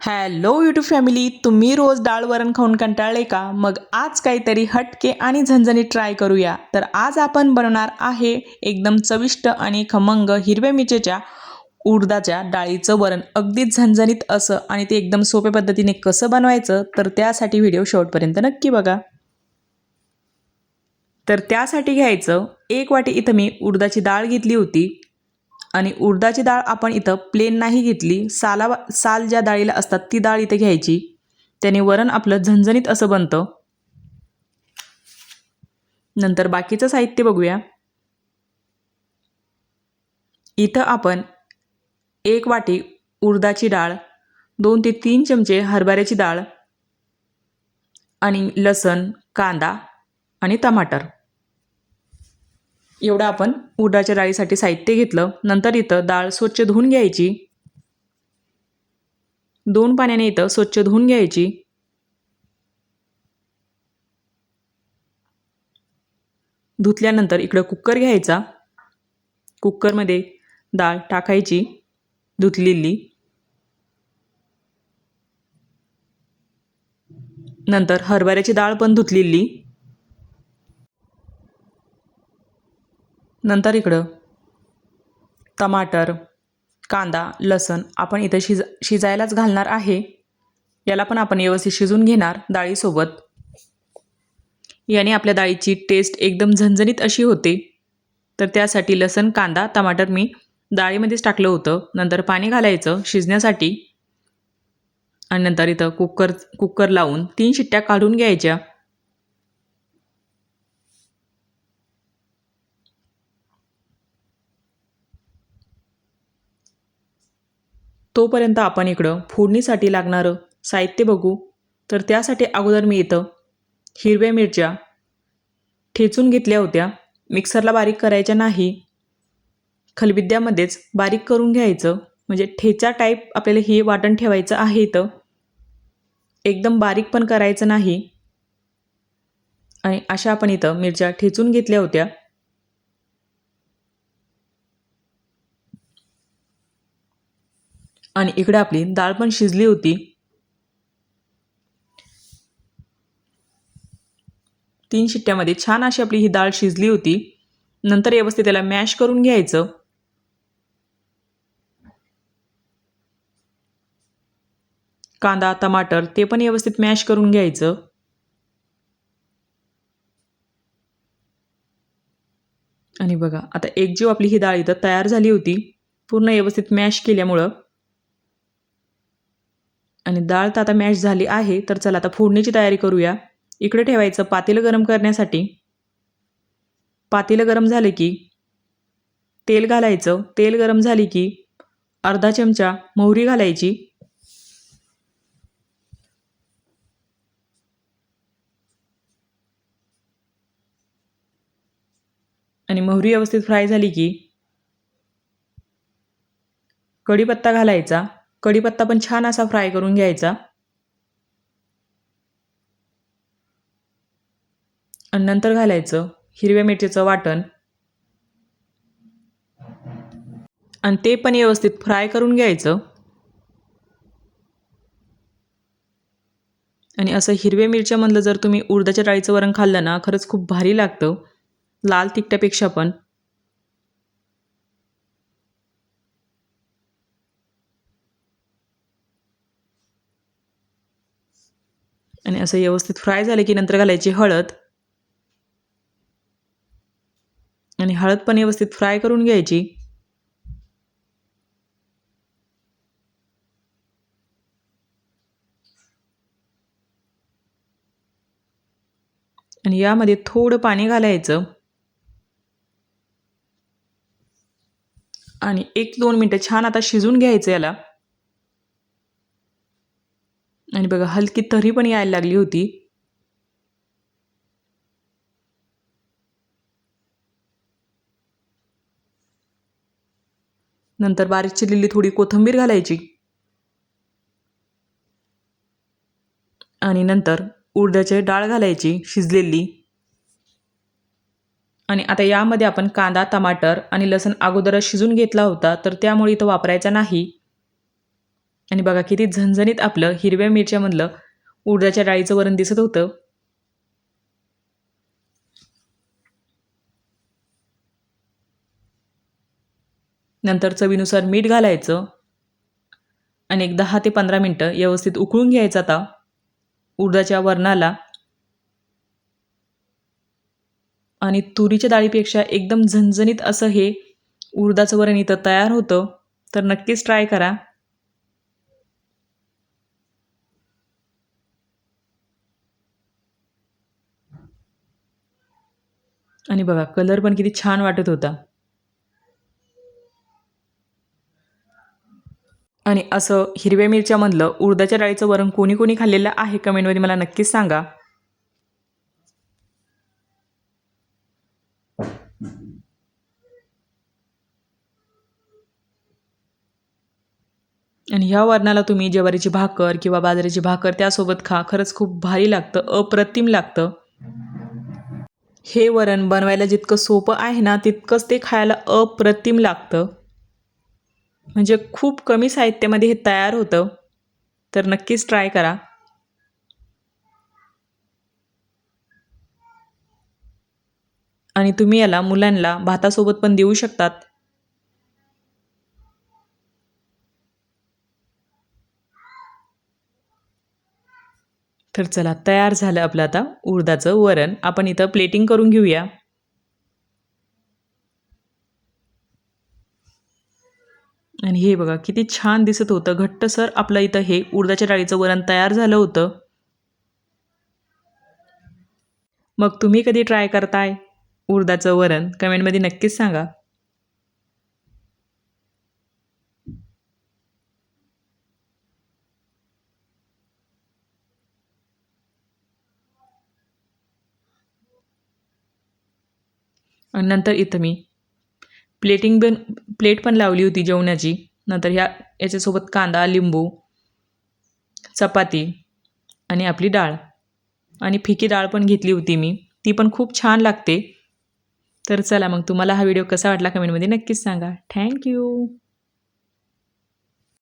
Hello YouTube family, तुम्ही रोज डाळ वरण खाऊन कंटाळले का? मग आज काहीतरी हटके आणि झणझणीत ट्राय करूया. तर आज आपण बनवणार आहे एकदम चविष्ट आणि खमंग हिरव्या मिरचीच्या उडदाच्या डाळीचं वरण. अगदीच झणझणीत असं आणि ते एकदम सोप्या पद्धतीने कसं बनवायचं, तर त्यासाठी व्हिडिओ शेवटपर्यंत नक्की बघा. तर त्यासाठी घ्यायचं 1 वाटी इथं मी उडदाची डाळ घेतली होती. आणि उडदाची डाळ आपण इथं प्लेन नाही घेतली, साल ज्या डाळीला असतात ती डाळ इथे घ्यायची. त्याने वरण आपलं झणझणीत असं बनतं. नंतर बाकीचं साहित्य बघूया. इथं आपण 1 वाटी उडदाची डाळ, 2 ते 3 चमचे हरभऱ्याची डाळ आणि लसण, कांदा आणि टमाटर एवढं आपण उडदाच्या डाळीसाठी साहित्य घेतलं. नंतर इथं डाळ स्वच्छ धुवून घ्यायची. 2 पाण्याने इथं स्वच्छ धुवून घ्यायची. धुतल्यानंतर इकडं कुकर घ्यायचा. कुकरमध्ये डाळ टाकायची धुतलेली. नंतर हरभऱ्याची डाळ पण धुतलेली. नंतर इकडं टमाटर, कांदा, लसण आपण इथं शिजायलाच घालणार आहे. याला पण आपण व्यवस्थित शिजून घेणार डाळीसोबत. याने आपल्या डाळीची टेस्ट एकदम झणझणीत अशी होते. तर त्यासाठी लसण, कांदा, टमाटर मी डाळीमध्येच टाकलं होतं. नंतर पाणी घालायचं शिजण्यासाठी आणि नंतर इथं कुकर लावून 3 शिट्ट्या काढून घ्यायच्या. तोपर्यंत आपण इकडं फोडणीसाठी लागणारं साहित्य बघू. तर त्यासाठी अगोदर मी इथं हिरव्या मिरच्या ठेचून घेतल्या होत्या. मिक्सरला बारीक करायच्या नाही, खलबत्त्यामध्येच बारीक करून घ्यायचं. म्हणजे ठेचा टाईप आपल्याला हे वाटण ठेवायचं आहे. इथं एकदम बारीक पण करायचं नाही. आणि अशा आपण इथं मिरच्या ठेचून घेतल्या होत्या. आणि इकडे आपली डाळ पण शिजली होती. 3 शिट्ट्यामध्ये छान अशी आपली ही डाळ शिजली होती. नंतर व्यवस्थित त्याला मॅश करून घ्यायचं. कांदा, टमाटर ते पण व्यवस्थित मॅश करून घ्यायचं. आणि बघा आता एकजीव आपली ही डाळ इथं तयार झाली होती पूर्ण व्यवस्थित मॅश केल्यामुळं. आणि डाळ तर आता मॅश झाली आहे. तर चला आता फोडणीची तयारी करूया. इकडे ठेवायचं पातेलं गरम करण्यासाठी. पातेलं गरम झाले की तेल घालायचं. तेल गरम झाली की अर्धा चमचा मोहरी घालायची. आणि मोहरी व्यवस्थित फ्राय झाली की कढीपत्ता घालायचा. कढीपत्ता पण छान असा फ्राय करून घ्यायचा. आणि नंतर घालायचं हिरव्या मिरचीचं वाटण. आणि ते पण व्यवस्थित फ्राय करून घ्यायचं. आणि असं हिरव्या मिरच्यामधलं जर तुम्ही उडदाच्या डाळीचं वरण खाल्लं ना, खरंच खूप भारी लागतं, लाल तिखटापेक्षा पण. आणि असं व्यवस्थित फ्राय झालं की नंतर घालायची हळद. आणि हळद पण व्यवस्थित फ्राय करून घ्यायची. आणि यामध्ये थोडं पाणी घालायचं. आणि 1-2 मिनटं छान आता शिजून घ्यायचं याला. आणि बघा हलकी तरी पण यायला लागली होती. नंतर बारीक चिरलेली थोडी कोथिंबीर घालायची. आणि नंतर उडदाची डाळ घालायची शिजलेली. आणि आता यामध्ये आपण कांदा, टमाटर आणि लसूण अगोदरच शिजून घेतला होता, तर त्यामुळे इथं वापरायचा नाही. आणि बघा किती झणझणीत आपलं हिरव्या मिरच्यामधलं उडदाच्या डाळीचं वरण दिसत होतं. नंतर चवीनुसार मीठ घालायचं आणि एक 10 ते 15 मिनटं व्यवस्थित उकळून घ्यायचं आता उडदाच्या वरणाला. आणि तुरीच्या डाळीपेक्षा एकदम झणझणीत असं हे उडदाचं वरण इथं तयार होतं. तर नक्कीच ट्राय करा. आणि बघा कलर पण किती छान वाटत होता. आणि असं हिरव्या मिरच्यामधलं उडदाच्या डाळीचं वरण कोणी कोणी खाल्लेलं आहे कमेंटमध्ये मला नक्कीच सांगा. आणि ह्या वरणाला तुम्ही ज्वारीची भाकर किंवा बाजरीची भाकर त्यासोबत खा. खरंच खूप भारी लागतं, अप्रतिम लागतं. हे वरण बनवायला जितकं सोपं आहे ना तितकंच ते खायला अप्रतिम लागतं. म्हणजे खूप कमी साहित्यामध्ये हे तयार होतं. तर नक्कीच ट्राय करा. आणि तुम्ही याला मुलांना भातासोबत पण देऊ शकतात. तर चला तयार झालं आपलं आता उडदाचं वरण. आपण इथं प्लेटिंग करून घेऊया. आणि हे बघा किती छान दिसत होतं. घट्टसर आपलं इथं हे उडदाच्या डाळीचं वरण तयार झालं होतं. मग तुम्ही कधी ट्राय करताय उडदाचं वरण कमेंटमध्ये नक्कीच सांगा. आणि नंतर इथं मी प्लेट पण लावली होती जेवणाची. नंतर याच्यासोबत कांदा, लिंबू, चपाती आणि आपली डाळ आणि फिकी डाळ पण घेतली होती मी. ती पण खूप छान लागते. तर चला मग तुम्हाला हा व्हिडिओ कसा वाटला कमेंटमध्ये नक्कीच सांगा. थँक्यू.